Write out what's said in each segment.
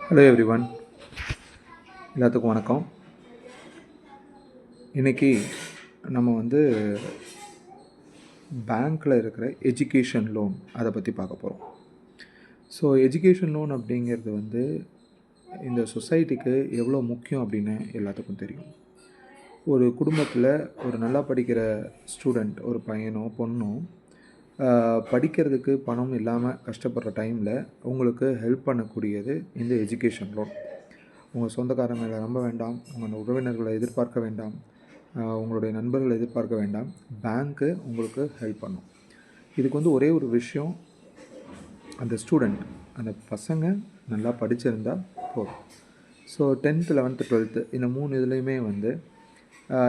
Hello everyone, எல்லாத்துக்கும் வணக்கம். இன்றைக்கி நம்ம பேங்க்கில் இருக்கிற எஜுகேஷன் லோன் அதை பற்றி பார்க்க போகிறோம். ஸோ எஜுகேஷன் லோன் அப்படிங்கிறது இந்த சொசைட்டிக்கு எவ்வளோ முக்கியம் அப்படின்னு எல்லாத்துக்கும் தெரியும். ஒரு குடும்பத்தில் ஒரு நல்லா படிக்கிற ஸ்டூடெண்ட், ஒரு பையனோ பொண்ணோ படிக்கிறதுக்கு பணம் இல்லாமல் கஷ்டப்படுற டைமில் உங்களுக்கு ஹெல்ப் பண்ணக்கூடியது இந்த எஜுகேஷன் லோன். உங்கள் சொந்தக்காரங்களை நம்ப வேண்டாம், உங்கள் உறவினர்களை எதிர்பார்க்க வேண்டாம், உங்களுடைய நண்பர்களை எதிர்பார்க்க வேண்டாம். பேங்க்கு உங்களுக்கு ஹெல்ப் பண்ணும். இதுக்கு ஒரே ஒரு விஷயம், அந்த ஸ்டூடெண்ட், அந்த பசங்க நல்லா படிச்சிருந்தால் போதும். ஸோ 10th 11th 12th இந்த 3 இதுலேயுமே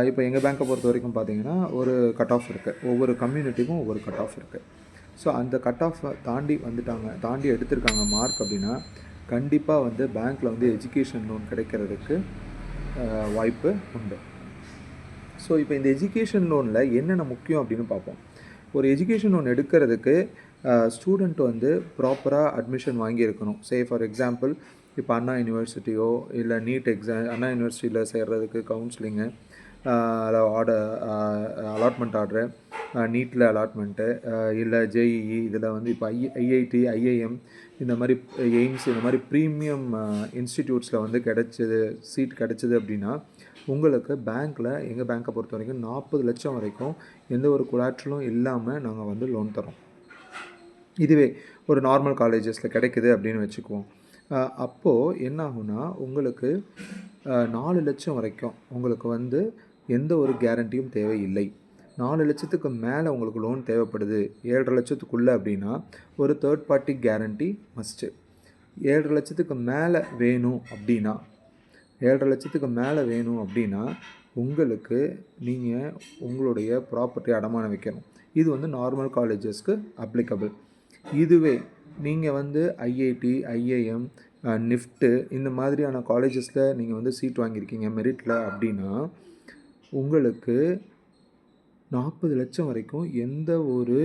இப்போ எங்கள் பேங்க்கை பொறுத்த வரைக்கும் பார்த்தீங்கன்னா ஒரு கட் ஆஃப் இருக்குது. ஒவ்வொரு கம்யூனிட்டிக்கும் ஒவ்வொரு கட் ஆஃப் இருக்குது. ஸோ அந்த கட் ஆஃபை தாண்டி எடுத்திருக்காங்க மார்க் அப்படின்னா கண்டிப்பாக பேங்க்கில் எஜுகேஷன் லோன் கிடைக்கிறதுக்கு வாய்ப்பு உண்டு. ஸோ இப்போ இந்த எஜுகேஷன் லோனில் என்னென்ன முக்கியம் அப்படின்னு பார்ப்போம். ஒரு எஜுகேஷன் லோன் எடுக்கிறதுக்கு ஸ்டூடெண்ட் ப்ராப்பராக அட்மிஷன் வாங்கியிருக்கணும். ஃபார் எக்ஸாம்பிள், இப்போ அண்ணா யூனிவர்சிட்டியோ இல்லை நீட் எக்ஸாம், அண்ணா யூனிவர்சிட்டியில் சேர்கிறதுக்கு கவுன்சிலிங்கு, அலாட்மெண்ட் ஆர்டரு, நீட்டில் அலாட்மெண்ட்டு, இல்லை ஜேஇஇ, இதில் இப்போ ஐஐடி, ஐஐஎம், இந்த மாதிரி எய்ம்ஸ், இந்த மாதிரி ப்ரீமியம் இன்ஸ்டிடியூட்ஸில் சீட் கிடச்சிது அப்படின்னா உங்களுக்கு பேங்க்கில், எங்கள் பேங்க்கை பொறுத்த வரைக்கும் 40 லட்சம் வரைக்கும் எந்த ஒரு கொலாட்ரலும் இல்லாமல் நாங்கள் லோன் தரோம். இதுவே ஒரு நார்மல் காலேஜஸில் கிடைக்குது அப்படின்னு வச்சுக்குவோம். அப்போது என்ன ஆகுனா, உங்களுக்கு 4 லட்சம் வரைக்கும் உங்களுக்கு எந்த ஒரு கேரண்டியும் தேவையில்லை. 4 லட்சத்துக்கு மேலே உங்களுக்கு லோன் தேவைப்படுது, 7.5 லட்சத்துக்குள்ளே அப்படின்னா ஒரு தேர்ட் பார்ட்டி கேரண்டி மஸ்ட்டு. 7.5 லட்சத்துக்கு மேலே வேணும் அப்படின்னா 7.5 லட்சத்துக்கு மேலே வேணும் அப்படின்னா உங்களுக்கு நீங்கள் உங்களுடைய ப்ராப்பர்ட்டி அடமானம் வைக்கணும். இது நார்மல் காலேஜஸ்க்கு அப்ளிகபிள். இதுவே நீங்கள் ஐஐடி, ஐஏஎம், நிஃப்ட்டு இந்த மாதிரியான காலேஜஸில் நீங்கள் சீட் வாங்கியிருக்கீங்க மெரிட்டில் அப்படின்னா உங்களுக்கு 40 லட்சம் வரைக்கும் எந்த ஒரு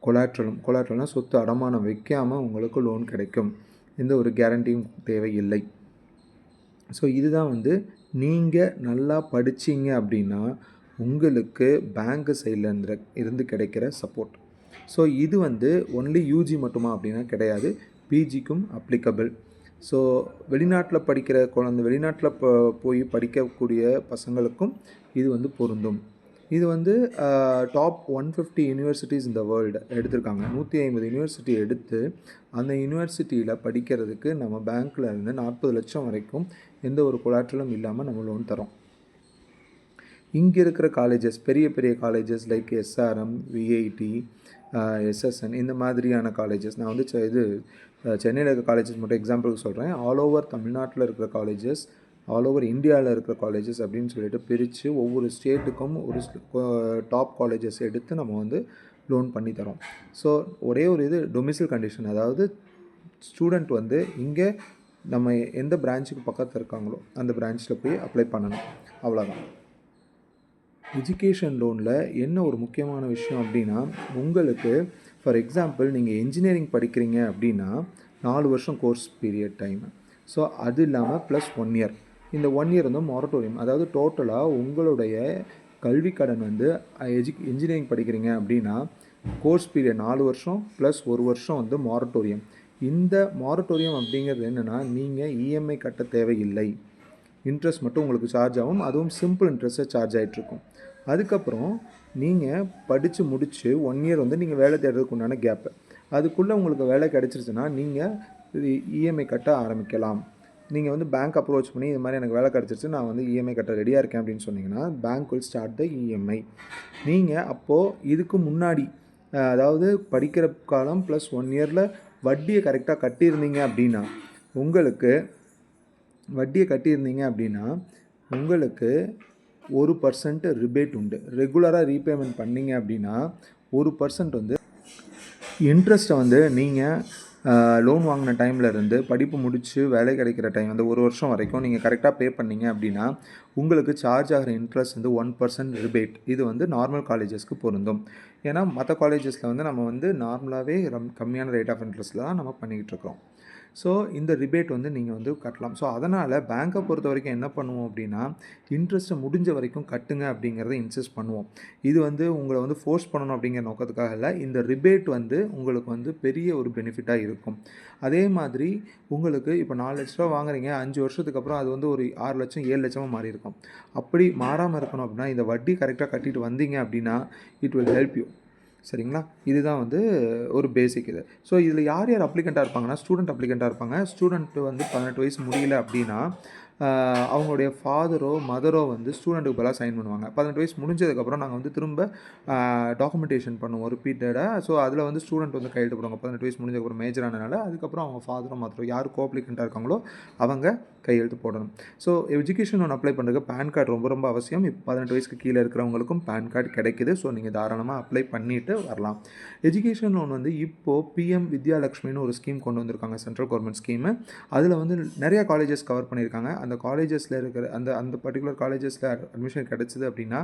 கொலாட்ரல்னால் சொத்து அடமானம் வைக்காமல் உங்களுக்கு லோன் கிடைக்கும். எந்த ஒரு கேரண்டியும் தேவையில்லை. ஸோ இதுதான் நீங்கள் நல்லா படிச்சிங்க அப்படின்னா உங்களுக்கு பேங்க்கு சைடில் இருந்து கிடைக்கிற சப்போர்ட். ஸோ இது ஒன்லி யூஜி மட்டுமா அப்படின்னா கிடையாது, பிஜிக்கும் அப்ளிகபிள். ஸோ வெளிநாட்டில் படிக்கிற வெளிநாட்டில் போய் படிக்கக்கூடிய பசங்களுக்கும் இது பொருந்தும். இது டாப் 150 யூனிவர்சிட்டிஸ் இந்த வேர்ல்டு எடுத்திருக்காங்க. 150 யூனிவர்சிட்டி எடுத்து அந்த யூனிவர்சிட்டியில் படிக்கிறதுக்கு நம்ம பேங்க்கில் இருந்து 40 லட்சம் வரைக்கும் எந்த ஒரு கொலாட்ரலும் இல்லாமல் நம்ம லோன் தரோம். இங்கே இருக்கிற காலேஜஸ், பெரிய பெரிய colleges like SRM, VIT, SSN, இந்த மாதிரியான காலேஜஸ், நான் சென்னையில் இருக்கிற காலேஜஸ் மட்டும் எக்ஸாம்பிளுக்கு சொல்கிறேன். ஆல் ஓவர் தமிழ்நாட்டில் இருக்கிற காலேஜஸ், ஆல் ஓவர் இந்தியாவில் இருக்கிற காலேஜஸ் அப்படின்னு சொல்லிட்டு பிரித்து ஒவ்வொரு ஸ்டேட்டுக்கும் ஒரு டாப் காலேஜஸ் எடுத்து நம்ம லோன் பண்ணி தரோம். ஸோ ஒரே ஒரு டொமிசைல் கண்டிஷன், அதாவது ஸ்டூடெண்ட் இங்கே நம்ம எந்த பிரான்ச்சுக்கு பக்கத்தில் இருக்காங்களோ அந்த பிரான்ச்சில் போய் அப்ளை பண்ணணும், அவ்வளோதான். எஜுகேஷன் லோனில் என்ன ஒரு முக்கியமான விஷயம் அப்படின்னா, உங்களுக்கு ஃபார் எக்ஸாம்பிள் நீங்கள் இன்ஜினியரிங் படிக்கிறீங்க அப்படின்னா 4 வருஷம் கோர்ஸ் பீரியட் டைமு. ஸோ அது இல்லாமல் +1 இயர். இந்த 1 இயர் மொரட்டோரியம், அதாவது டோட்டலாக உங்களுடைய கல்வி கடன் இன்ஜினியரிங் படிக்கிறீங்க அப்படின்னா கோர்ஸ் பீரியட் 4 வருஷம் +1 வருஷம் மொரட்டோரியம். இந்த மொரட்டோரியம் அப்படிங்கிறது என்னென்னா, நீங்கள் இஎம்ஐ கட்ட தேவையில்லை, இன்ட்ரெஸ்ட் மட்டும் உங்களுக்கு சார்ஜ் ஆகும். அதுவும் சிம்பிள் இன்ட்ரெஸ்ட்டாக சார்ஜ் ஆகிட்ருக்கும். அதுக்கப்புறம் நீங்கள் படித்து முடித்து 1 இயர் நீங்கள் வேலை தேடுறதுக்கு உண்டான கேப்பு. அதுக்குள்ளே உங்களுக்கு வேலை கிடச்சிருச்சுன்னா நீங்கள் இஎம்ஐ கட்ட ஆரம்பிக்கலாம். நீங்கள் பேங்க் அப்ரோச் பண்ணி இது மாதிரி எனக்கு வேலை கிடச்சிருச்சு, நான் இஎம்ஐ கட்ட ரெடியாக இருக்கேன் அப்படின்னு சொன்னீங்கன்னா bank will start the EMI. நீங்கள் அப்போது இதுக்கு முன்னாடி, அதாவது படிக்கிற காலம் +1 இயரில் வட்டியை கரெக்டாக கட்டியிருந்தீங்க அப்படின்னா உங்களுக்கு 1% ரிபேட் உண்டு. ரெகுலராக ரீபேமெண்ட் பண்ணிங்க அப்படின்னா 1% இன்ட்ரெஸ்ட்டை நீங்கள் லோன் வாங்கின டைமில் இருந்து படிப்பு முடித்து வேலை கிடைக்கிற டைம் 1 வருஷம் வரைக்கும் நீங்கள் கரெக்டாக பே பண்ணிங்க அப்படின்னா உங்களுக்கு சார்ஜ் ஆகிற இன்ட்ரெஸ்ட் 1% ரிபேட். இது நார்மல் காலேஜஸ்க்கு பொருந்தும். ஏன்னா மற்ற காலேஜஸில் நம்ம நார்மலாகவே கம்மியான ரேட் ஆஃப் இன்ட்ரெஸ்ட்டில் தான் நம்ம பண்ணிக்கிட்டு இருக்கோம். ஸோ இந்த ரிபேட் வந்து நீங்கள் வந்து கட்டலாம். ஸோ அதனால் பேங்க்கை பொறுத்த வரைக்கும் என்ன பண்ணுவோம் அப்படின்னா, இன்ட்ரெஸ்ட்டை முடிஞ்ச வரைக்கும் கட்டுங்க அப்படிங்கிறத இன்சிஸ்ட் பண்ணுவோம். இது வந்து உங்களை வந்து ஃபோர்ஸ் பண்ணணும் அப்படிங்கிற நோக்கத்துக்காக இல்லை. இந்த ரிபேட் வந்து உங்களுக்கு வந்து பெரிய ஒரு பெனிஃபிட்டாக இருக்கும். அதே மாதிரி உங்களுக்கு இப்போ ரூ. 4,00,000 வாங்குறீங்க, 5 வருஷத்துக்கு அப்புறம் அது வந்து ஒரு 6,00,000 7,00,000 மாறி இருக்கும். அப்படி மாறாமல் இருக்கணும் அப்படின்னா, இந்த வட்டி கரெக்டாக கட்டிட்டு வந்தீங்க அப்படின்னா, இட் வில் ஹெல்ப் யூ. சரிங்களா? இதுதான் வந்து ஒரு பேசிக் இது. ஸோ இதில் யார் யார் அப்ளிகண்ட்டாக இருப்பாங்கன்னா, ஸ்டூடெண்ட் அப்ளிகண்ட்டாக இருப்பாங்க. ஸ்டூடெண்ட் வந்து 18 வயசு முடியல அப்படின்னா, அவங்களுடைய ஃபாதரோ, மதரோ வந்து ஸ்டூடெண்ட்டுக்கு பதிலா சைன் பண்ணுவாங்க. 18 வயசு முடிஞ்சதுக்கப்புறம் நாங்கள் வந்து திரும்ப டாக்குமெண்டேஷன் பண்ணுவோம் ரிப்பீட்டடாக. ஸோ அதில் வந்து ஸ்டூடெண்ட் வந்து கையெழுத்து போடுவாங்க. 18 வயசு முடிஞ்சதுக்கப்புறம் மேஜர் ஆனனால, அதுக்கப்புறம் அவங்க ஃபாதரோ, மதரோ யார் கோ அப்ளிகண்ட்டாக இருக்காங்களோ அவங்க கையெழுத்து போடணும். ஸோ எஜுகேஷன் லோன் அப்ளை பண்ணுறதுக்கு பேன் கார்டு ரொம்ப ரொம்ப அவசியம். இப்போ 18 வயசுக்கு கீழே இருக்கிறவங்களுக்கும் பேன் கார்டு கிடைக்குது. ஸோ நீங்கள் தாராளமாக அப்ளை பண்ணிவிட்டு வரலாம். எஜுகேஷன் லோன் வந்து இப்போது பிஎம் வித்யா லக்ஷ்மின்னு ஒரு ஸ்கீம் கொண்டு வந்திருக்காங்க, சென்ட்ரல் கவர்மெண்ட் ஸ்கீமு. அதில் வந்து நிறையா காலேஜஸ் கவர் பண்ணியிருக்காங்க. அந்த காலேஜஸில் இருக்கிற அந்த பர்டிகுலர் காலேஜஸில் அட்மிஷன் கிடச்சிது அப்படின்னா,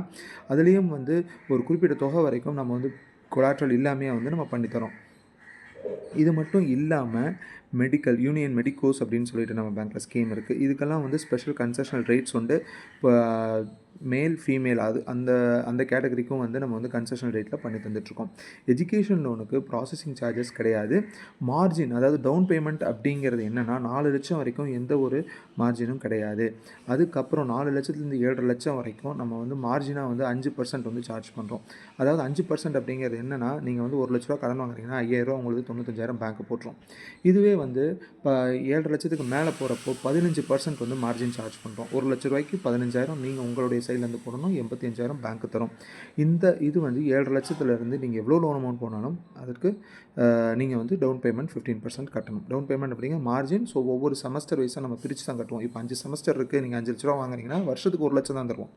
அதுலேயும் வந்து ஒரு குறிப்பிட்ட தொகை வரைக்கும் நம்ம வந்து கொலாட்ரல் இல்லாமையே வந்து நம்ம பண்ணித்தரோம். இது மட்டும் இல்லாமல் யூனியன் மெடிக்கோஸ் அப்படின்னு சொல்லிட்டு நம்ம பேங்க்கில் ஸ்கீம் இருக்குது. இதுக்கெல்லாம் வந்து ஸ்பெஷல் கன்செஷனல் ரேட்ஸ் உண்டு. இப்போ மேல், ஃபீமேல் அந்த கேட்டகரிக்கும் வந்து நம்ம வந்து கன்செஷனல் ரேட்டில் பண்ணி தந்துட்டுருக்கோம். எஜுகேஷன் லோனுக்கு ப்ராசஸிங் சார்ஜஸ் கிடையாது. மார்ஜின், அதாவது டவுன் பேமெண்ட் அப்படிங்கிறது என்னென்னா 4,00,000 வரைக்கும் எந்த ஒரு மார்ஜினும் கிடையாது. அதுக்கப்புறம் 4,00,000லேருந்து 7,50,000 வரைக்கும் நம்ம வந்து மார்ஜினாக வந்து 5% வந்து சார்ஜ் பண்ணுறோம். அதாவது 5% அப்படிங்கிறது என்னென்னா, நீங்கள் வந்து ரூ. 1,00,000 கடன் வாங்குறீங்கன்னா ரூ. 5,000 உங்களுக்கு 95,000 பேங்க்கு போட்டுரும். இதுவே வந்து இப்போ 7,50,000க்கு மேலே போகிறப்போ 15% வந்து மார்ஜின் சார்ஜ் பண்ணுறோம். ரூ. 1,00,000க்கு 15,000 நீங்கள் உங்களுடைய சைட்லேருந்து போடணும், 85,000 பேங்க்கு தரும். இது வந்து 7,50,000லேருந்து நீங்கள் எவ்வளோ லோன் அமௌண்ட் போனாலும் அதற்கு நீங்கள் வந்து டவுன் பேமெண்ட் 15% கட்டணும். டவுன் பேமெண்ட் அப்படிங்கிற மார்ஜின். ஸோ ஒவ்வொரு செமஸ்டர் வைஸாக நம்ம பிரித்து தான் கட்டுவோம். இப்போ 5 செமஸ்டர் இருக்குது, நீங்கள் 5,00,000 வாங்குறீங்கன்னா வருஷத்துக்கு 1,00,000 தான் தருவோம்.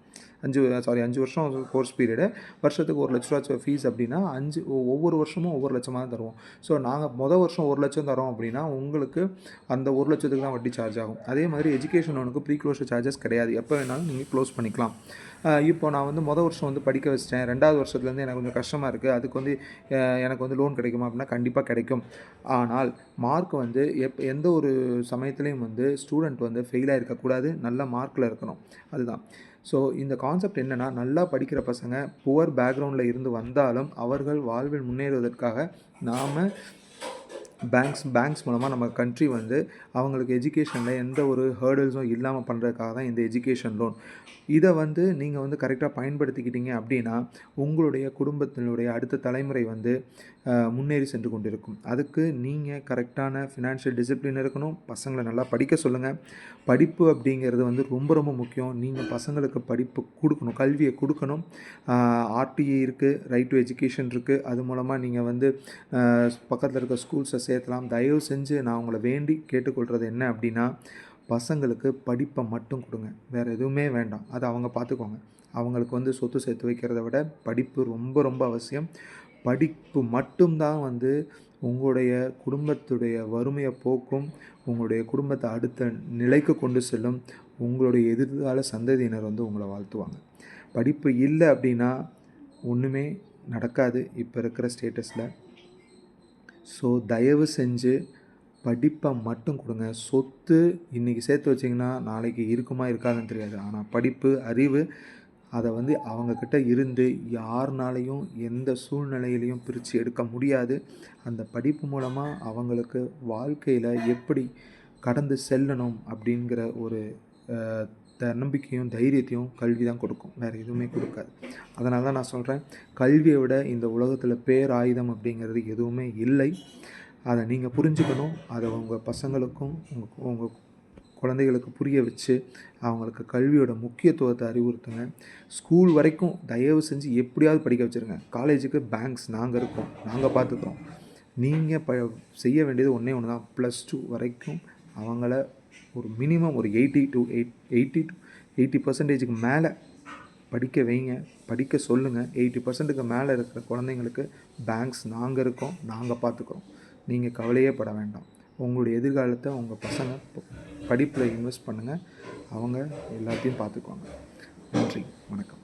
5 வருஷம் கோர்ஸ் பீரியடு, வருஷத்துக்கு 1,00,000 ஃபீஸ் அப்படின்னா ஒவ்வொரு வருஷமும் ஒவ்வொரு லட்சமாக தான் தருவோம். ஸோ நாங்கள் வருஷம் 1,00,000 தரோம் அப்படின்னா உங்களுக்கு அந்த 1,00,000க்கு தான் வட்டி சார்ஜ் ஆகும். அதே மாதிரி எஜுகேஷன் லோனுக்கு ப்ரீ க்ளோஷர் சார்ஜஸ் கிடையாது. எப்போ வேணாலும் நீங்கள் க்ளோஸ் பண்ணிக்கலாம். இப்போ நான் வந்து வருஷம் வந்து படிக்க வச்சிட்டேன், 2வது வருஷத்துலேருந்து எனக்கு கொஞ்சம் கஷ்டமாக இருக்குது, அதுக்கு வந்து எனக்கு வந்து லோன் கிடைக்குமா அப்படின்னா கண்டிப்பாக கிடைக்கும். ஆனால் மார்க் வந்து எந்த ஒரு சமயத்துலேயும் வந்து ஸ்டூடெண்ட் வந்து ஃபெயிலாக இருக்கக்கூடாது, நல்ல மார்க்கில் இருக்கணும். அதுதான். ஸோ இந்த கான்செப்ட் என்னென்னா, நல்லா படிக்கிற பசங்க புவர் பேக்ரவுண்டில் இருந்து வந்தாலும் அவர்கள் வாழ்வில் முன்னேறுவதற்காக நாம் பேங்க்ஸ் மூலமாக நம்ம கண்ட்ரி வந்து அவங்களுக்கு எஜுகேஷனில் எந்த ஒரு ஹேர்டல்ஸும் இல்லாமல் பண்ணுறதுக்காக தான் இந்த எஜுகேஷன் லோன். இதை வந்து நீங்கள் வந்து கரெக்டாக பயன்படுத்திக்கிட்டீங்க அப்படின்னா உங்களுடைய குடும்பத்தினுடைய அடுத்த தலைமுறை வந்து முன்னேறி சென்று கொண்டிருக்கும். அதுக்கு நீங்கள் கரெக்டான ஃபினான்ஷியல் டிசிப்ளின் இருக்கணும். பசங்களை நல்லா படிக்க சொல்லுங்கள். படிப்பு அப்படிங்கிறது வந்து ரொம்ப ரொம்ப முக்கியம். நீங்கள் பசங்களுக்கு படிப்பு கொடுக்கணும், கல்வியை கொடுக்கணும். ஆர்டிஏ இருக்குது, ரைட் டு எஜுகேஷன் இருக்குது. அது மூலமாக நீங்கள் வந்து பக்கத்தில் இருக்க ஸ்கூல்ஸை சேர்த்தலாம். தயவு செஞ்சு நான் உங்களை வேண்டி கேட்டுக்கொள்கிறது என்ன அப்படின்னா, பசங்களுக்கு படிப்பை மட்டும் கொடுங்க, வேறு எதுவுமே வேண்டாம். அதை அவங்க பார்த்துக்கோங்க. அவங்களுக்கு வந்து சொத்து சேர்த்து வைக்கிறத விட படிப்பு ரொம்ப ரொம்ப அவசியம். படிப்பு மட்டும்தான் வந்து உங்களுடைய குடும்பத்துடைய வறுமையை போக்கும், உங்களுடைய குடும்பத்தை அடுத்த நிலைக்கு கொண்டு செல்லும். உங்களுடைய எதிர்கால சந்ததியினர் வந்து உங்களை வாழ்த்துவாங்க. படிப்பு இல்லை அப்படின்னா ஒன்றுமே நடக்காது இப்போ இருக்கிற ஸ்டேட்டஸில். ஸோ தயவு செஞ்சு படிப்பை மட்டும் கொடுங்க. சொத்து இன்றைக்கி சேர்த்து வச்சிங்கன்னா நாளைக்கு இருக்குமா இருக்காதுன்னு தெரியாது. ஆனால் படிப்பு, அறிவு, அதை வந்து அவங்கக்கிட்ட இருந்து யாருனாலையும் எந்த சூழ்நிலையிலையும் பிரித்து எடுக்க முடியாது. அந்த படிப்பு மூலமாக அவங்களுக்கு வாழ்க்கையில் எப்படி கடந்து செல்லணும் அப்படிங்கிற ஒரு நம்பிக்கையும் தைரியத்தையும் கல்வி தான் கொடுக்கும், வேறு எதுவுமே கொடுக்காது. அதனால தான் நான் சொல்கிறேன், கல்வியை விட இந்த உலகத்தில் பேராயுதம் அப்படிங்கிறது எதுவுமே இல்லை. அதை நீங்கள் புரிஞ்சுக்கணும். அதை உங்கள் பசங்களுக்கும் உங்கள் குழந்தைகளுக்கு புரிய வச்சு அவங்களுக்கு கல்வியோட முக்கியத்துவத்தை அறிவுறுத்துங்க. ஸ்கூல் வரைக்கும் தயவு செஞ்சு எப்படியாவது படிக்க வச்சுருங்க. காலேஜுக்கு பேங்க்ஸ் நாங்கள் இருக்கோம், நாங்கள் பார்த்துக்குறோம். நீங்கள் செய்ய வேண்டியது ஒன்றே ஒன்று தான். +2 வரைக்கும் அவங்கள ஒரு மினிமம் ஒரு 80% மேலே படிக்க வைங்க, படிக்க சொல்லுங்கள். 80%க்கு மேலே இருக்கிற குழந்தைங்களுக்கு பேங்க்ஸ் நாங்கள் இருக்கோம், நாங்கள் பார்த்துக்குறோம். நீங்கள் கவலையே பட வேண்டாம். உங்களுடைய எதிர்காலத்தை உங்கள் பசங்க படிப்பில் இன்வெஸ்ட் பண்ணுங்கள். அவங்க எல்லாத்தையும் பார்த்துக்குவாங்க. நன்றி, வணக்கம்.